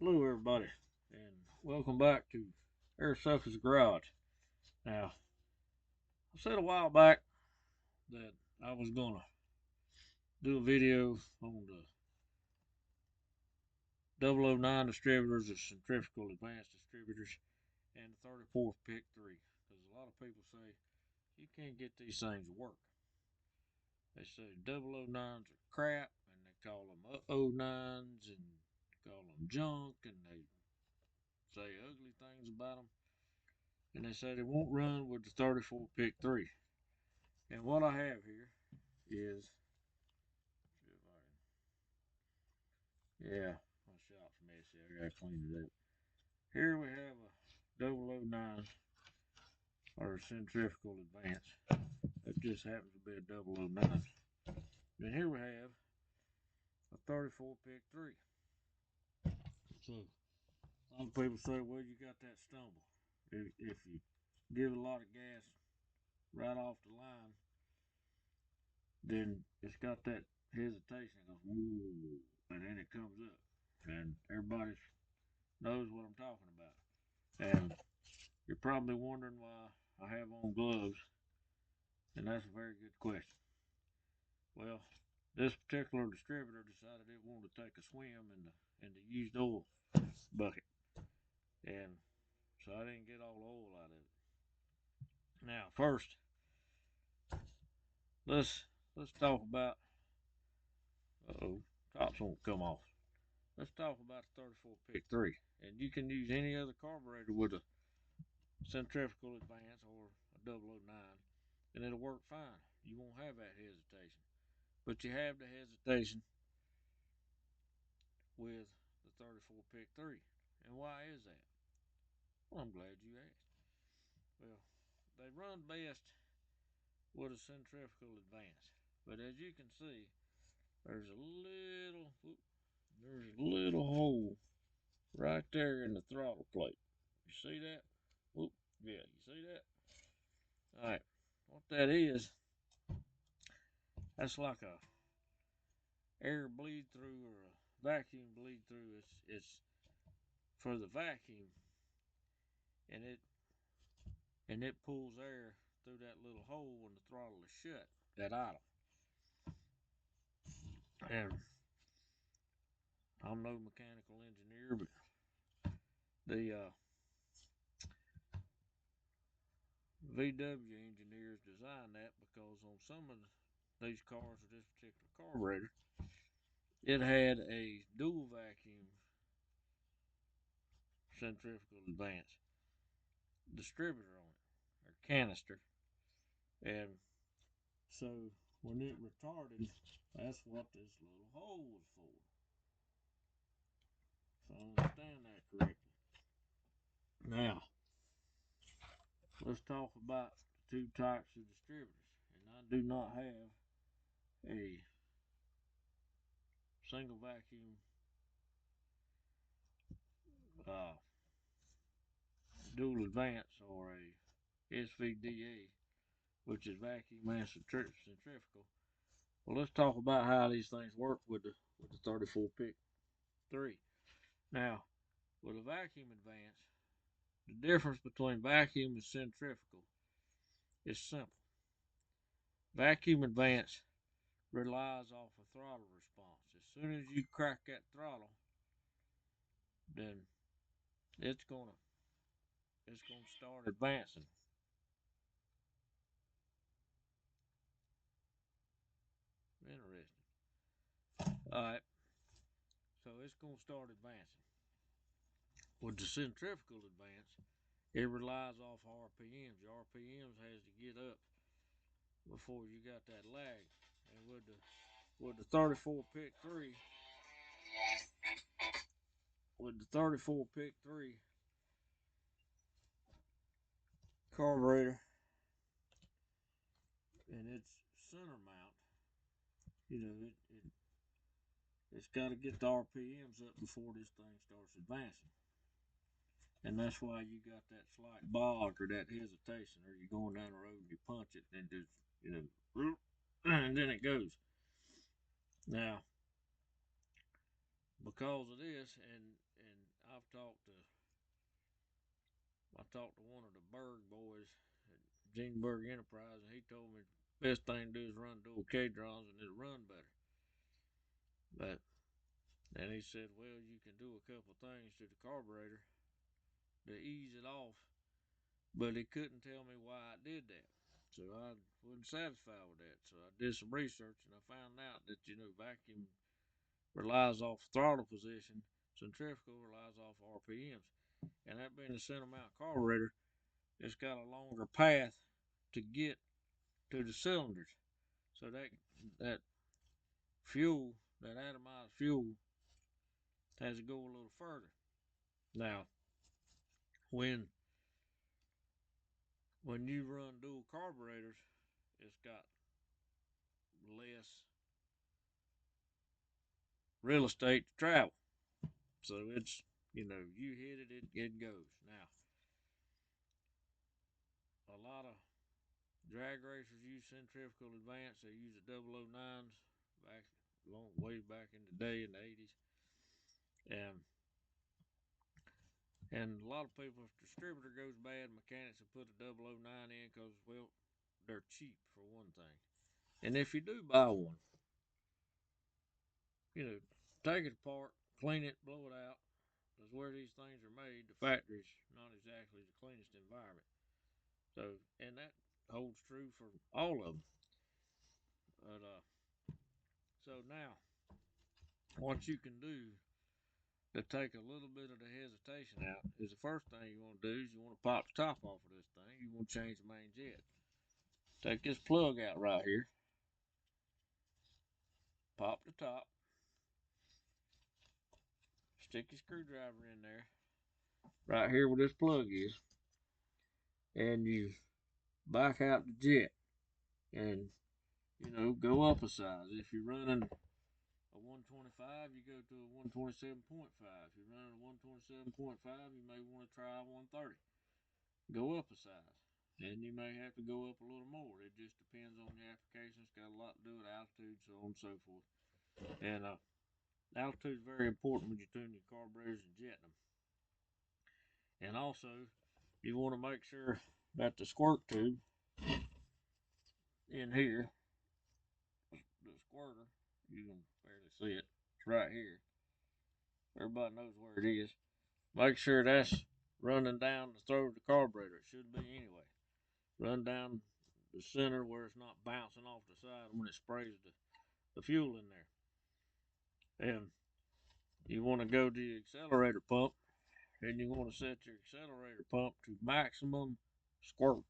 Hello, everybody, and welcome back to Air Surface Garage. Now, I said a while back that I was gonna do a video on the 009 distributors, the centrifugal advanced distributors, and the 34th PICT 3, because a lot of people say you can't get these things to work. They say 009's are crap, and they call them 009's and call them junk, and they say ugly things about them. And they say they won't run with the 34 PICT 3. And what I have here is, yeah, my shop's messy. I gotta clean it up. Here we have a 009 or a centrifugal advance. It just happens to be a 009. Then here we have a 34 PICT 3. So a lot of people say, well, you got that stumble. If you give a lot of gas right off the line, then it's got that hesitation. It goes, whoa, and then it comes up. And everybody knows what I'm talking about. And you're probably wondering why I have on gloves, and that's a very good question. Well, this particular distributor decided it wanted to take a swim in the used oil bucket, and so I didn't get all the oil out of it. Now, first, let's talk about. Tops won't come off. Let's talk about the 34 PICT 3, and you can use any other carburetor with a centrifugal advance or a 009, and it'll work fine. You won't have that hesitation. But you have the hesitation with the 34 PICT 3. And why is that? Well, I'm glad you asked. Well, they run best with a centrifugal advance. But as you can see, there's a little hole right there in the throttle plate. You see that? Whoop, yeah, you see that? Alright, what that is, that's like a air bleed through or a vacuum bleed through. It's for the vacuum, and it pulls air through that little hole when the throttle is shut, that idle. And I'm no mechanical engineer, but the VW engineers designed that because on some of these cars with this particular carburetor, it had a dual vacuum centrifugal advance distributor on it, or canister. And so when it retarded, that's what this little hole was for. So I understand that correctly. Now, let's talk about the two types of distributors. And I do not have a single vacuum uh, dual advance or a SVDA, which is vacuum and centrifugal. Well, let's talk about how these things work with the 34 PICT 3. Now, with a vacuum advance, the difference between vacuum and centrifugal is simple. Vacuum advance relies off a throttle response. As soon as you crack that throttle, then it's gonna start advancing. Interesting. Alright, so it's gonna start advancing. With the centrifugal advance, it relies off RPMs. Your RPMs has to get up before you got that lag. And with the 34 PICT 3, carburetor and its center mount, it's got to get the RPMs up before this thing starts advancing. And that's why you got that slight bog or that hesitation, or you're going down the road and you punch it and just, and then it goes. Now, because of this, and I talked to one of the Berg boys at Gene Berg Enterprise, and he told me the best thing to do is run dual K-drons and it'll run better. But and he said, well, you can do a couple things to the carburetor to ease it off, but he couldn't tell me why I did that. So I wasn't satisfied with that. So I did some research and I found out that, vacuum relies off throttle position, centrifugal relies off RPMs. And that being a center mount carburetor, it's got a longer path to get to the cylinders. So that fuel, that atomized fuel, has to go a little further. Now, when you run dual carburetors, it's got less real estate to travel. So it's, you hit it, it goes. Now, a lot of drag racers use centrifugal advance. They use the 009's way back in the day in the 80s. And a lot of people, if the distributor goes bad, mechanics will put a 009 in because, well, they're cheap for one thing. And if you do buy one, take it apart, clean it, blow it out. Because where these things are made, the factory's not exactly the cleanest environment. So, and that holds true for all of them. But, so now, what you can do to take a little bit of the hesitation out is the first thing you want to do is you want to pop the top off of this thing. You want to change the main jet. Take this plug out right here. Pop the top. Stick your screwdriver in there. Right here where this plug is. And you back out the jet. And, go up a size. If you're running a 125, you go to a 127.5. If you're running a 127.5, you may want to try 130. Go up a size. And you may have to go up a little more. It just depends on the application. It's got a lot to do with altitude, so on and so forth. And altitude is very important when you're tuning your carburetors and jetting them. And also, you want to make sure that the squirt tube in here, the squirter, you can barely see it, it's right here. Everybody knows where it is. Make sure that's running down the throat of the carburetor. It should be anyway. Run down the center where it's not bouncing off the side when it sprays the fuel in there. And you want to go to the accelerator pump, and you want to set your accelerator pump to maximum squirt.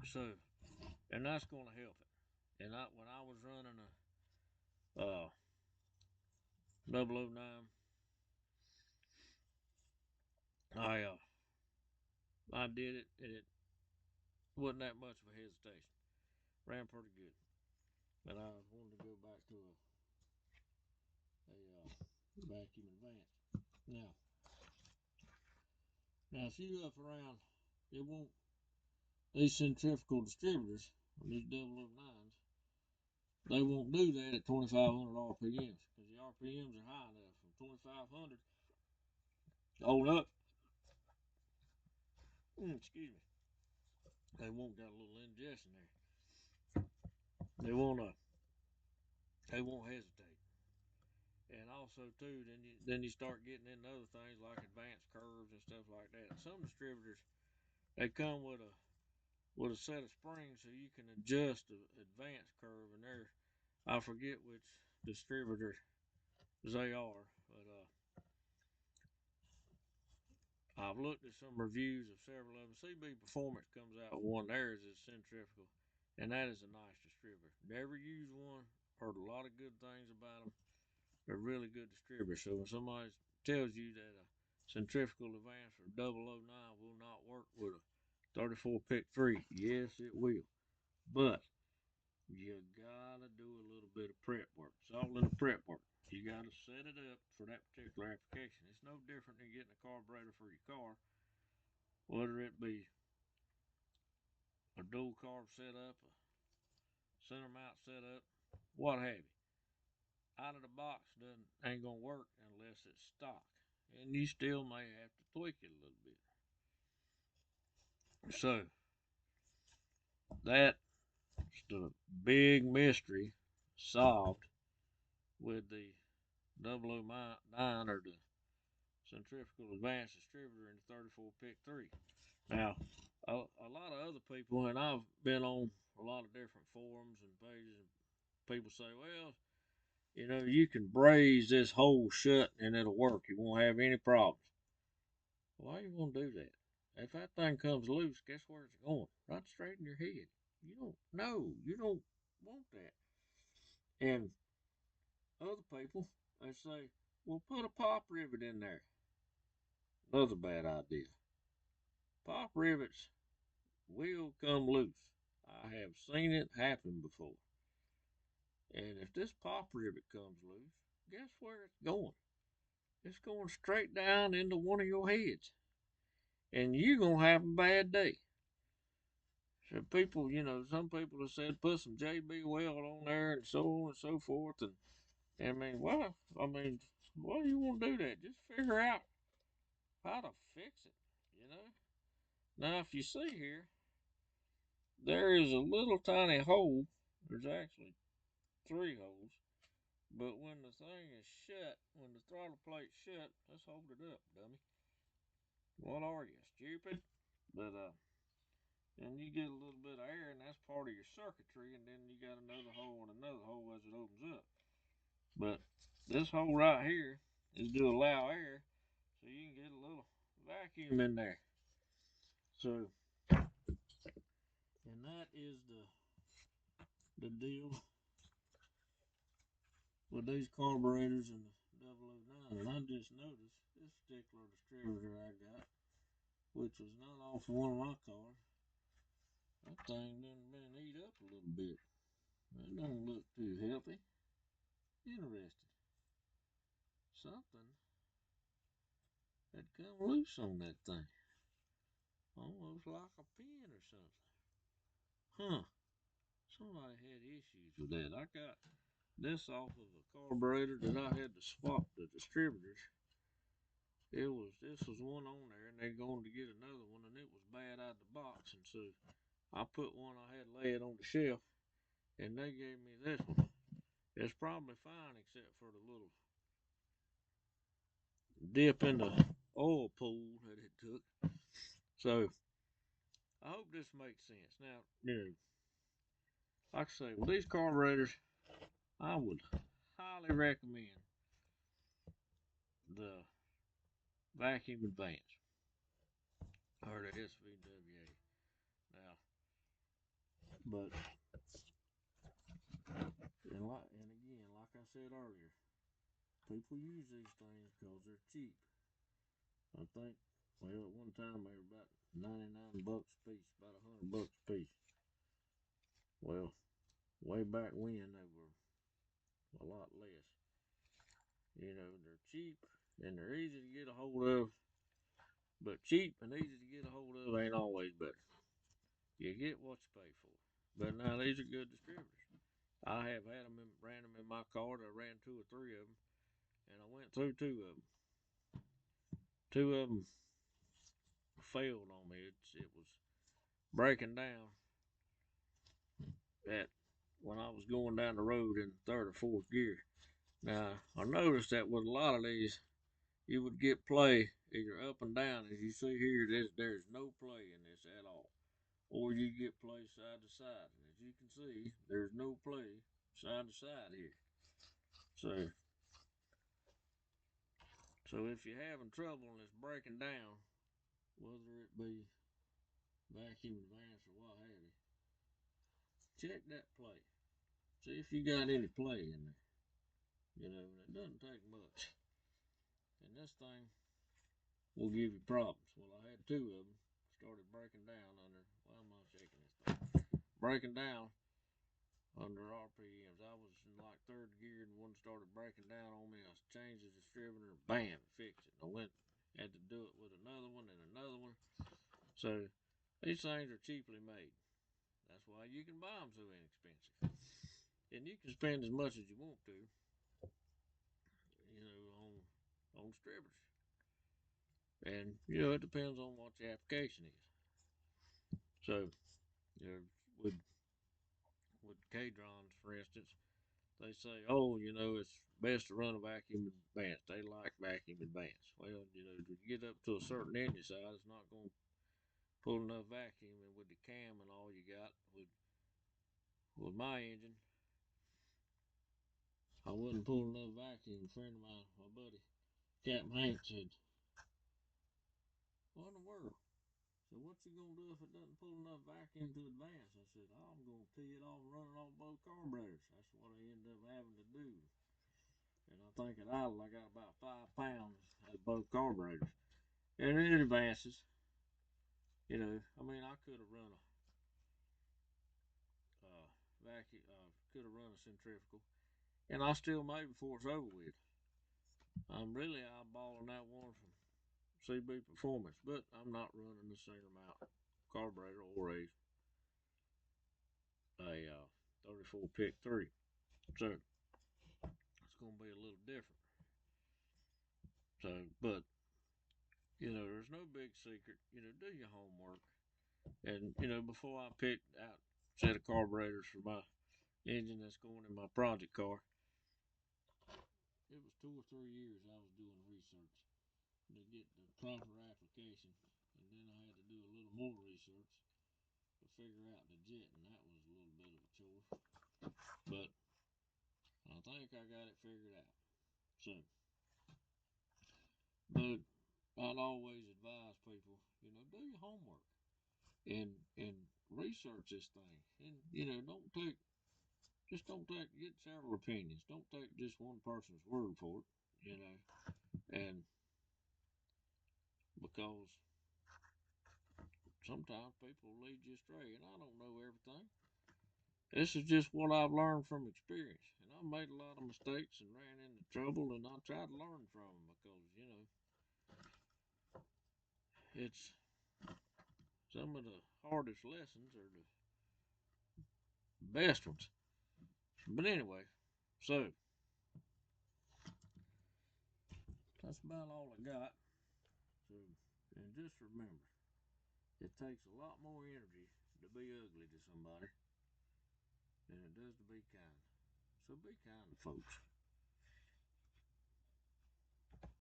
So, and that's going to help it. And when I was running a 009, I did it, and it wasn't that much of a hesitation. Ran pretty good. But I wanted to go back to a vacuum advance. Now, if you look around, it won't. These centrifugal distributors, these 009's, they won't do that at 2,500 RPMs because the RPMs are high enough. From 2,500 on up, excuse me, they won't got a little indigestion there. They won't hesitate. And also too, then you start getting into other things like advanced curves and stuff like that. Some distributors, they come with a set of springs so you can adjust the advanced curve. And I forget which distributor they are, but I've looked at some reviews of several of them. CB Performance comes out with one. Theirs is centrifugal, and that is a nice distributor. Never used one. Heard a lot of good things about them. They're really good distributors. So when somebody tells you that a centrifugal advance or 009 will not work with a 34 PICT 3, yes, it will. But you gotta do a little bit of prep work. It's all in the prep work. You gotta set it up for that particular application. It's no different than getting a carburetor for your car, whether it be a dual carb setup, a center mount setup, what have you. out of the box ain't gonna work unless it's stock, and you still may have to tweak it a little bit. So that's the big mystery solved with the 009 or the centrifugal advanced distributor in the 34 PICT 3. Now, a lot of other people, and I've been on a lot of different forums and pages, and people say, well, you know, you can braze this hole shut and it'll work. You won't have any problems. Why you want to do that? If that thing comes loose, guess where it's going? Right straight in your head. You don't know. You don't want that. And other people, they say, well, put a pop rivet in there. Another bad idea. Pop rivets will come loose. I have seen it happen before. And if this pop rivet comes loose, guess where it's going? It's going straight down into one of your heads. And you're going to have a bad day. So people, you know, some people have said put some JB Weld on there and so on and so forth. And I mean, why? I mean, why do you want to do that? Just figure out how to fix it, you know? Now, if you see here, there is a little tiny hole. There's actually 3 holes. But when the thing is shut, when the throttle plate's shut, let's hold it up, dummy. What are you, stupid? But, and you get a little bit of air, and that's part of your circuitry, and then you got another hole and another hole as it opens up. But this hole right here is to allow air, so you can get a little vacuum in there. So, and that is the deal with these carburetors and the 009. And I just noticed this particular distributor I got, which was not off of one of my cars, that thing done been eat up a little bit. It don't look too healthy. Interesting. Something had come loose on that thing. Almost like a pin or something. Huh. Somebody had issues with that. I got this off of a carburetor that I had to swap the distributors. This was one on there, and they're going to get another one, and it was bad out of the box, and so I put one I had laid on the shelf, and they gave me this one. It's probably fine except for the little dip in the oil pool that it took. So I hope this makes sense. Now, you know, like I say, with these carburetors, I would highly recommend the vacuum advance or the SVWA. Now, but and again, like I said earlier, people use these things because they're cheap. I think, well, at one time they were about 99 bucks a piece, about 100 bucks a piece. Well, way back when they were a lot less. You know, they're cheap and they're easy to get a hold of, but cheap and easy to get a hold of ain't always better. You get what you pay for. But now these are good distributors. I have had them, ran them in my car. I ran 2 or 3 of them, and I went through 2 of them. 2 of them failed on me. It was breaking down at when I was going down the road in 3rd or 4th gear. Now I noticed that with a lot of these, you would get play either up and down. As you see here, there's no play in this at all, or you get play side to side. And as you can see, there's no play side to side here. So if you're having trouble and it's breaking down, whether it be vacuum advance or what have you, check that play. See if you got any play in there. You know, and it doesn't take much. And this thing will give you problems. Well, I had 2 of them started breaking down under, why am I shaking this thing? Breaking down under RPMs. I was in like 3rd gear and one started breaking down on me. I changed the distributor, bam, fixed it. I had to do it with another one and another one. So these things are cheaply made. That's why you can buy them so inexpensive. And you can spend as much as you want to. distributors. And, you know, it depends on what your application is. So, you know, with Cadrons, for instance, they say, oh, you know, it's best to run a vacuum advance. They like vacuum advance. Well, you know, to get up to a certain engine size, it's not going to pull enough vacuum. And with the cam and all you got, with my engine, I wasn't pulling enough vacuum. A friend of mine, my buddy, Captain Hank, said, what in the world? So what you gonna do if it doesn't pull enough vacuum to advance? I said, oh, I'm gonna tee it off and run it off both carburetors. That's what I ended up having to do. And I think at idle I got about 5 pounds at both carburetors. And it advances. You know, I mean, I could have run a vacuum, could have run a centrifugal, and I still made it before it's over with. I'm really eyeballing that one from CB Performance, but I'm not running the same amount carburetor or a 34 PICT 3. So it's going to be a little different. So, but you know, there's no big secret. You know, do your homework. And you know, before I picked out a set of carburetors for my engine that's going in my project car, it was 2 or 3 years I was doing research to get the proper application, and then I had to do a little more research to figure out the jet, and that was a little bit of a chore. But I think I got it figured out. So, but I'd always advise people, you know, do your homework and research this thing, and you know, don't get several opinions. Don't take just one person's word for it, you know, and because sometimes people lead you astray, and I don't know everything. This is just what I've learned from experience, and I've made a lot of mistakes and ran into trouble, and I try to learn from them because you know it's some of the hardest lessons are the best ones. But anyway, so that's about all I got. So, and just remember, it takes a lot more energy to be ugly to somebody than it does to be kind. So be kind to folks.